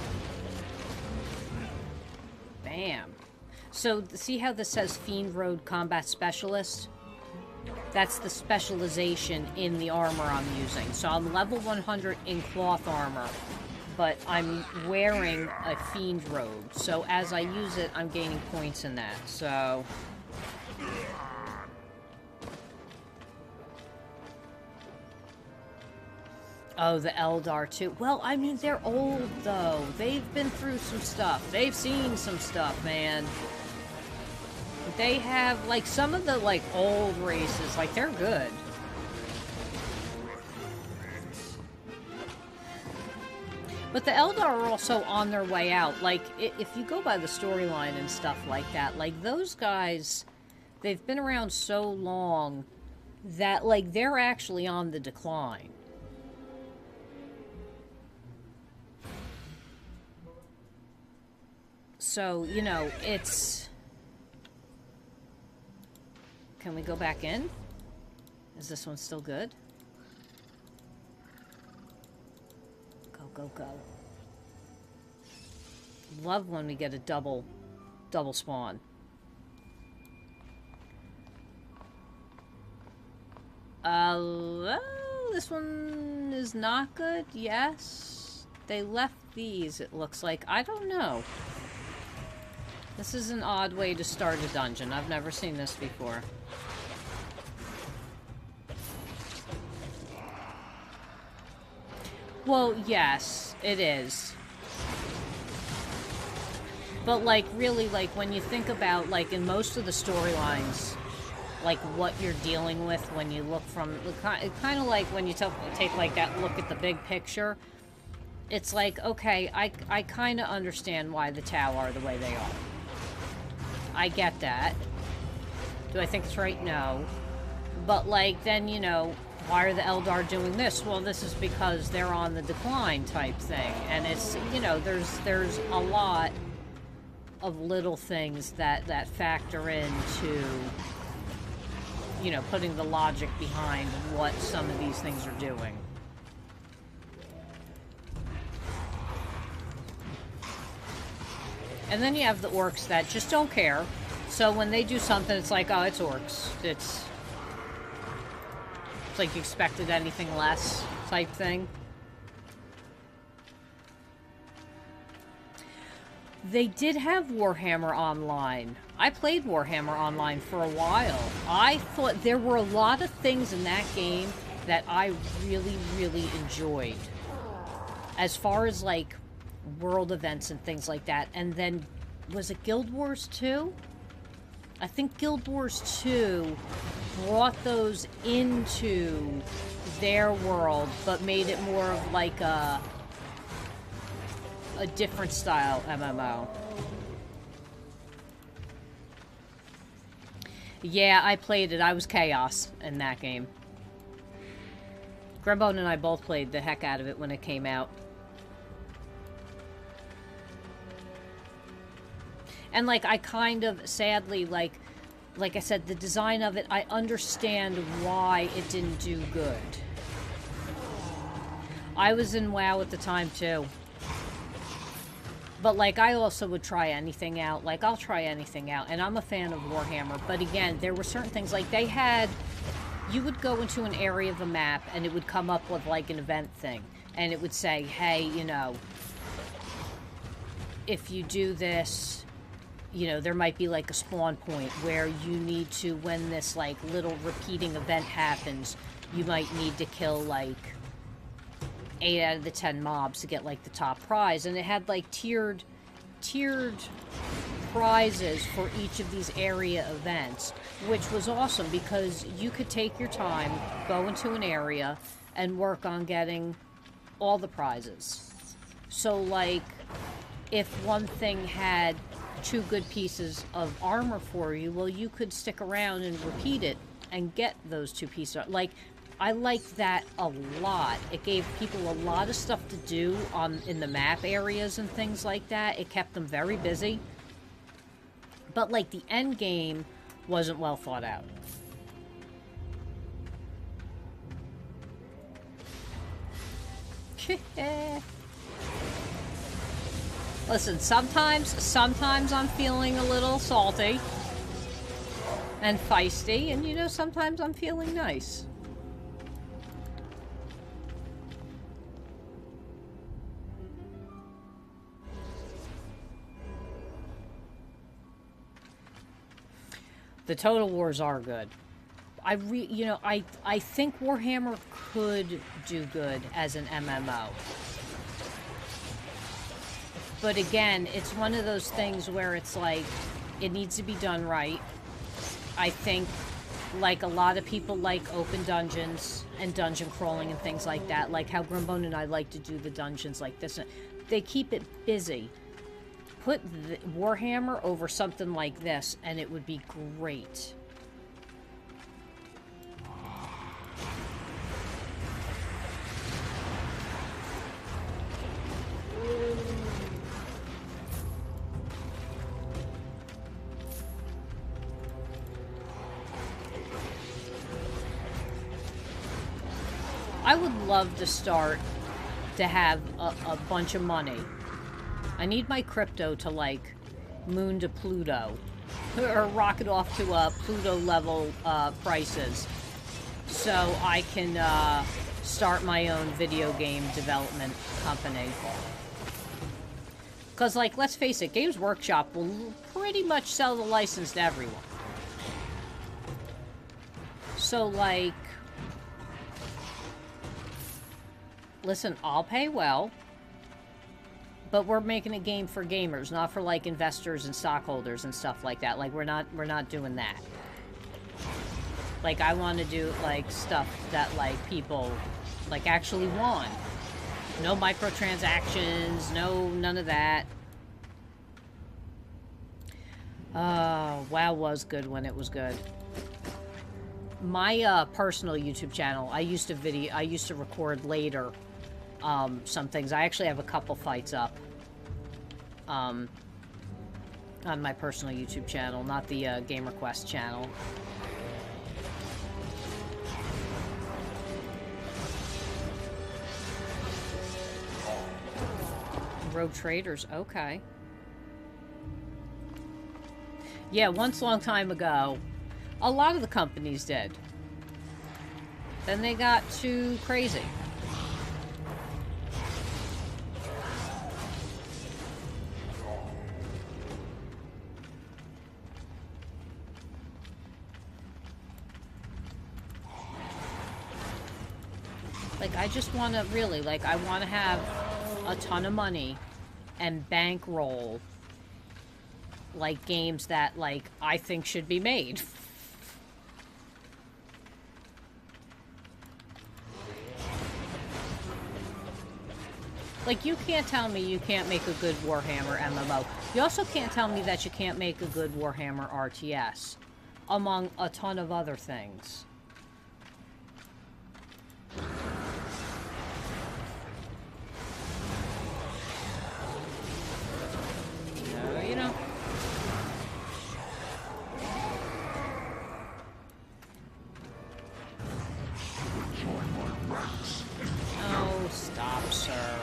Bam. So, see how this says Fiend Road Combat Specialist? That's the specialization in the armor I'm using. So I'm level 100 in cloth armor, but I'm wearing a Fiend Robe. So as I use it, I'm gaining points in that. So... Oh, the Eldar too. Well, I mean, they're old, though. They've been through some stuff. They've seen some stuff, man. They have, like, some of the, like, old races, like, they're good. But the Eldar are also on their way out. Like, if you go by the storyline and stuff like that, like, those guys, they've been around so long that, like, they're actually on the decline. So, you know, it's... Can we go back in? Is this one still good? Go, go, go. Love when we get a double spawn. Well, this one is not good. Yes. They left these, it looks like. I don't know. This is an odd way to start a dungeon. I've never seen this before. Well, yes, it is. But, like, really, like, when you think about, like, in most of the storylines, like, what you're dealing with when you look from... kind of like when you take, like, that look at the big picture. It's like, okay, I kind of understand why the Tau are the way they are. I get that. Do I think it's right? No. But, like, then, you know, why are the Eldar doing this? Well, this is because they're on the decline type thing. And it's, you know, there's a lot of little things that factor into, you know, putting the logic behind what some of these things are doing. And then you have the orcs that just don't care. So when they do something, it's like, oh, it's orcs. It's like you expected anything less type thing. They did have Warhammer Online. I played Warhammer Online for a while. I thought there were a lot of things in that game that I really, really enjoyed. As far as, like, world events and things like that. And then, was it Guild Wars 2? I think Guild Wars 2 brought those into their world, but made it more of like a different style MMO. Yeah, I played it. I was Chaos in that game. Grembone and I both played the heck out of it when it came out. And, like, I kind of, sadly, like I said, the design of it, I understand why it didn't do good. I was in WoW at the time, too. But, like, I also would try anything out. Like, I'll try anything out. And I'm a fan of Warhammer. But, again, there were certain things. Like, they had... You would go into an area of a map, and it would come up with, like, an event thing. And it would say, hey, you know... If you do this... You know, there might be, like, a spawn point where you need to... When this, like, little repeating event happens, you might need to kill, like... 8 out of the 10 mobs to get, like, the top prize. And it had, like, tiered prizes for each of these area events, which was awesome because you could take your time, go into an area, and work on getting all the prizes. So, like, if one thing had 2 good pieces of armor for you, well, you could stick around and repeat it and get those 2 pieces. Like, I liked that a lot. It gave people a lot of stuff to do in the map areas and things like that. It kept them very busy. But, like, the end game wasn't well thought out. Listen, sometimes I'm feeling a little salty and feisty, and, you know, sometimes I'm feeling nice. The Total Wars are good. I think Warhammer could do good as an MMO. But again, it's one of those things where it's like, it needs to be done right. I think, like, a lot of people like open dungeons and dungeon crawling and things like that. Like how Grimbone and I like to do the dungeons like this. They keep it busy. Put Warhammer over something like this, and it would be great. love to start to have a bunch of money. I need my crypto to, like, moon to Pluto. Or rocket off to Pluto level prices. So I can start my own video game development company. Because, like, let's face it, Games Workshop will pretty much sell the license to everyone. So, like... Listen, I'll pay well. But we're making a game for gamers, not for, like, investors and stockholders and stuff like that. Like, we're not doing that. Like, I want to do, like, stuff that, like, people, like, actually want. No microtransactions, none of that. WoW was good when it was good. My, personal YouTube channel, I used to record later, some things. I actually have a couple fights up, on my personal YouTube channel, not the, GamerQuest channel. Rogue Traders, okay. Yeah, once a long time ago, a lot of the companies did. Then they got too crazy. Like, I just want to really, like, I want to have a ton of money and bankroll, like, games that, like, I think should be made. Like, you can't tell me you can't make a good Warhammer MMO. You also can't tell me that you can't make a good Warhammer RTS, among a ton of other things. You know. Oh, stop, sir.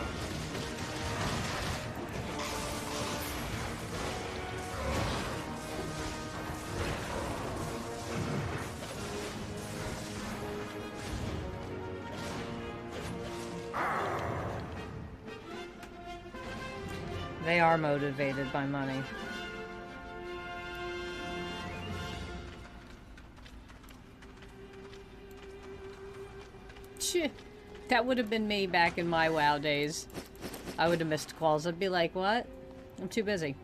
They are motivated by money. That would have been me back in my WoW days. I would have missed calls. I'd be like, what? I'm too busy.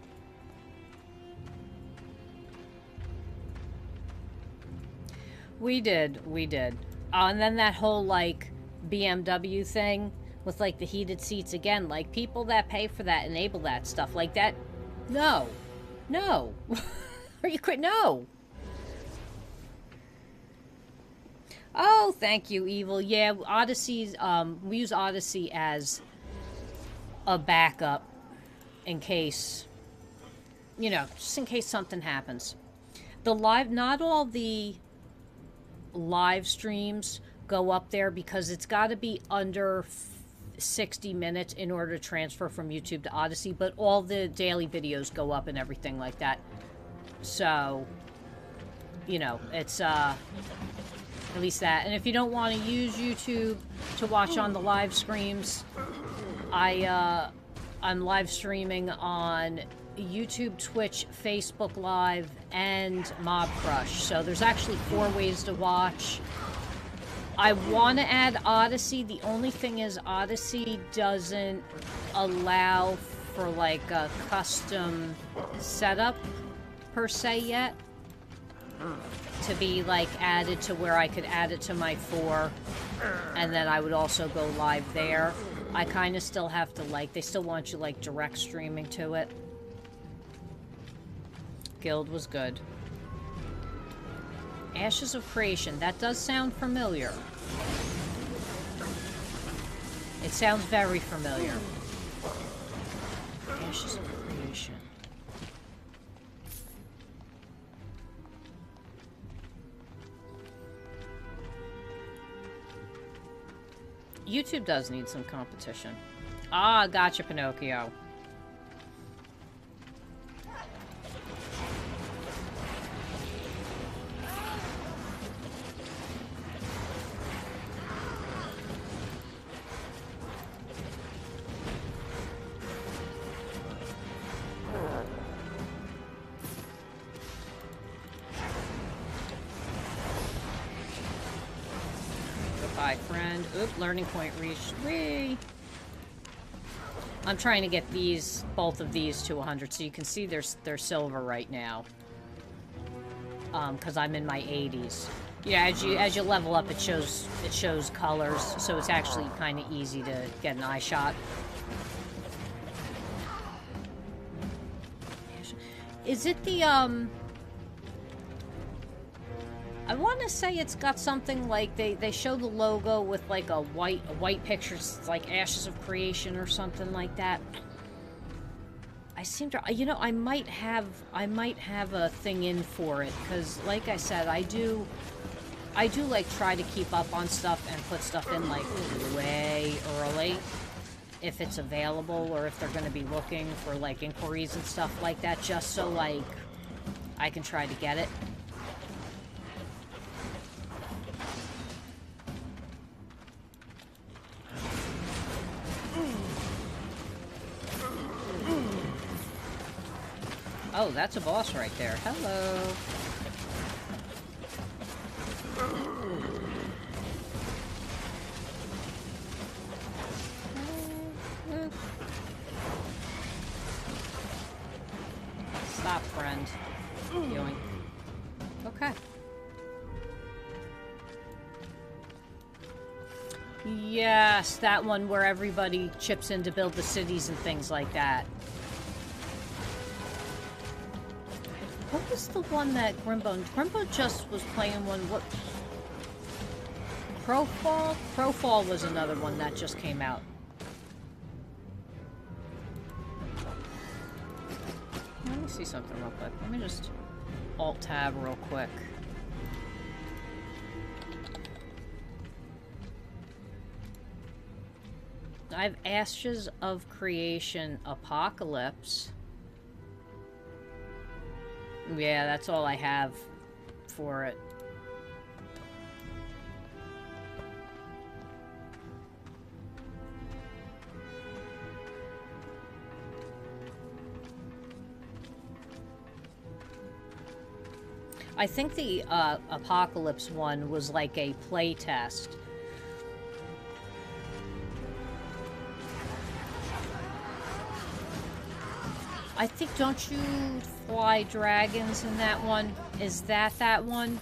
We did. And then that whole, like, BMW thing with, like, the heated seats again. Like, people that pay for that enable that stuff. Like, that... No. Are you quit? No. Oh, thank you, Evil. Yeah, Odyssey's, we use Odyssey as a backup in case, you know, just in case something happens. Not all the live streams go up there because it's got to be under 60 minutes in order to transfer from YouTube to Odyssey, but all the daily videos go up and everything like that. So, you know, it's, at least that. And if you don't want to use YouTube to watch on the live streams, I'm live streaming on YouTube, Twitch, Facebook Live, and Mob Crush. So there's actually 4 ways to watch. I want to add Odyssey. The only thing is Odyssey doesn't allow for, like, a custom setup per se yet. To be, like, added to where I could add it to my 4, and then I would also go live there. I kind of still have to, like, they still want you, like, direct streaming to it. Guild was good. Ashes of Creation, that does sound familiar. It sounds very familiar. Ashes of Creation. YouTube does need some competition. Ah, gotcha, Pinocchio. Goodbye, friend. Oop, learning point reached. Whee! I'm trying to get these, both of these to 100, so you can see they're silver right now. Because I'm in my 80s. Yeah, as you level up, it shows colors, so it's actually kind of easy to get an eye shot. Is it the I want to say it's got something like they show the logo with like a white picture. It's like Ashes of Creation or something like that. I seem to, you know, I might have a thing in for it because, like I said, I do like try to keep up on stuff and put stuff in like way early if it's available or if they're going to be looking for like inquiries and stuff like that, just so like I can try to get it. Oh, that's a boss right there. Hello. Stop, friend. Yoink. Okay. Yes, that one where everybody chips in to build the cities and things like that. What was the one that Grimbo just was playing one, what? Crowfall? Crowfall was another one that just came out. Let me see something real quick. Let me just Alt-Tab real quick. I have Ashes of Creation Apocalypse. Yeah, that's all I have for it. I think the Apocalypse one was like a play test. I think, don't you fly dragons in that one? Is that one?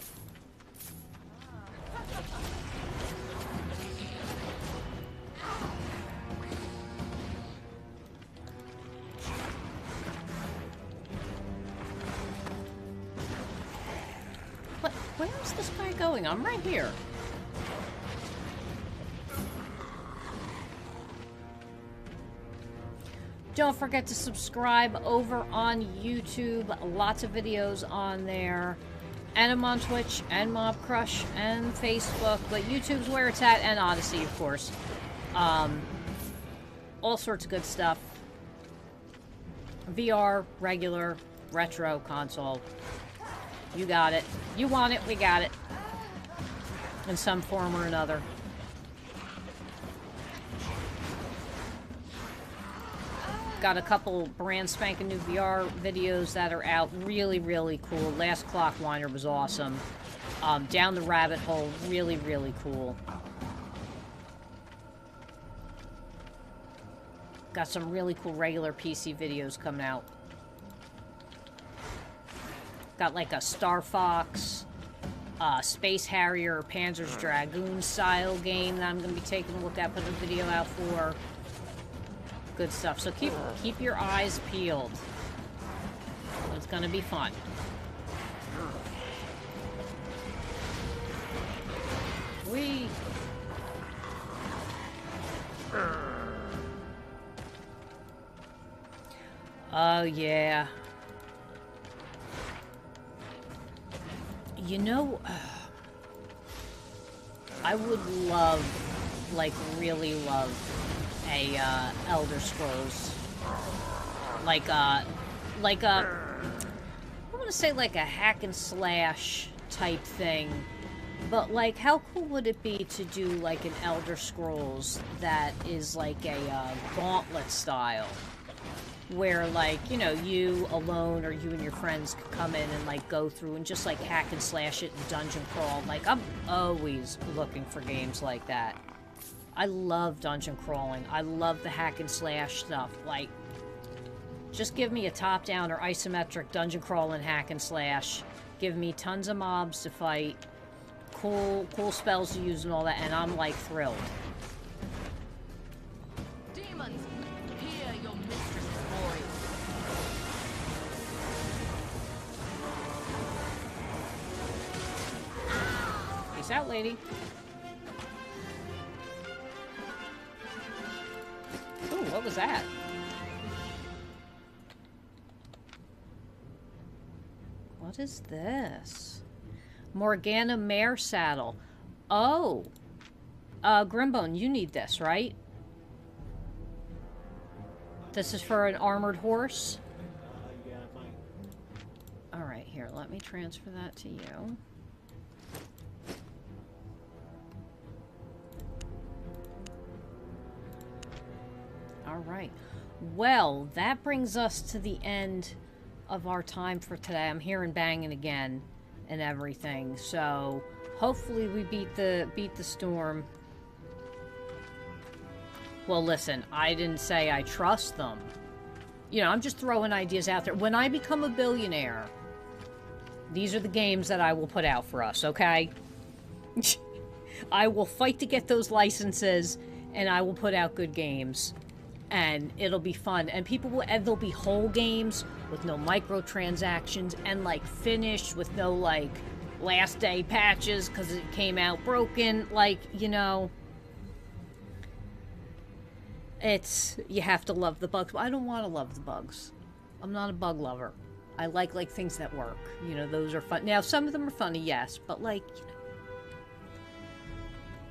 What? Where is this guy going? I'm right here. Don't forget to subscribe over on YouTube. Lots of videos on there. And I'm on Twitch and Mob Crush and Facebook. But YouTube's where it's at, and Odyssey, of course. All sorts of good stuff. VR, regular, retro, console. You got it. You want it, we got it. In some form or another. Got a couple brand spanking new VR videos that are out. Really, really cool. Last Clockwinder was awesome. Down the Rabbit Hole, really, really cool. Got some really cool regular PC videos coming out. Got like a Star Fox, Space Harrier, Panzer's Dragoon style game that I'm going to be taking a look at, putting a video out for. Good stuff. So keep your eyes peeled. It's gonna be fun. Whee! Oh yeah. You know, I would love like, really love a, Elder Scrolls. Like a, I want to say like a hack and slash type thing. But, like, how cool would it be to do, like, an Elder Scrolls that is, like, a, gauntlet style? Where, like, you know, you alone or you and your friends could come in and, like, go through and just, like, hack and slash it and dungeon crawl. Like, I'm always looking for games like that. I love dungeon crawling. I love the hack and slash stuff. Like, just give me a top-down or isometric dungeon crawl and hack and slash. Give me tons of mobs to fight. Cool spells to use and all that, and I'm, like, thrilled. Demons, hear your mistress's voice. Peace out, lady. Ooh, what was that? What is this? Morgana Mare Saddle. Oh. Grimbone, you need this, right? This is for an armored horse? Yeah, I might. Alright, here, let me transfer that to you. Alright. Well, that brings us to the end of our time for today. I'm hearing banging again and everything, so hopefully we beat the storm. Well, listen, I didn't say I trust them. You know, I'm just throwing ideas out there. When I become a billionaire, these are the games that I will put out for us, okay? I will fight to get those licenses, and I will put out good games. And it'll be fun. And people will, and there'll be whole games with no microtransactions and, like, finished with no, like, last day patches because it came out broken. Like, you know, it's, you have to love the bugs. I don't want to love the bugs. I'm not a bug lover. I like things that work. You know, those are fun. Now, some of them are funny, yes, but, like, you know,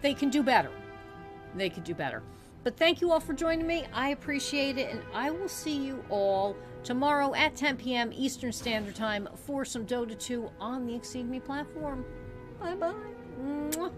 they can do better. They could do better. But thank you all for joining me. I appreciate it, and I will see you all tomorrow at 10 p.m. Eastern Standard Time for some Dota 2 on the Exceed Me platform. Bye-bye.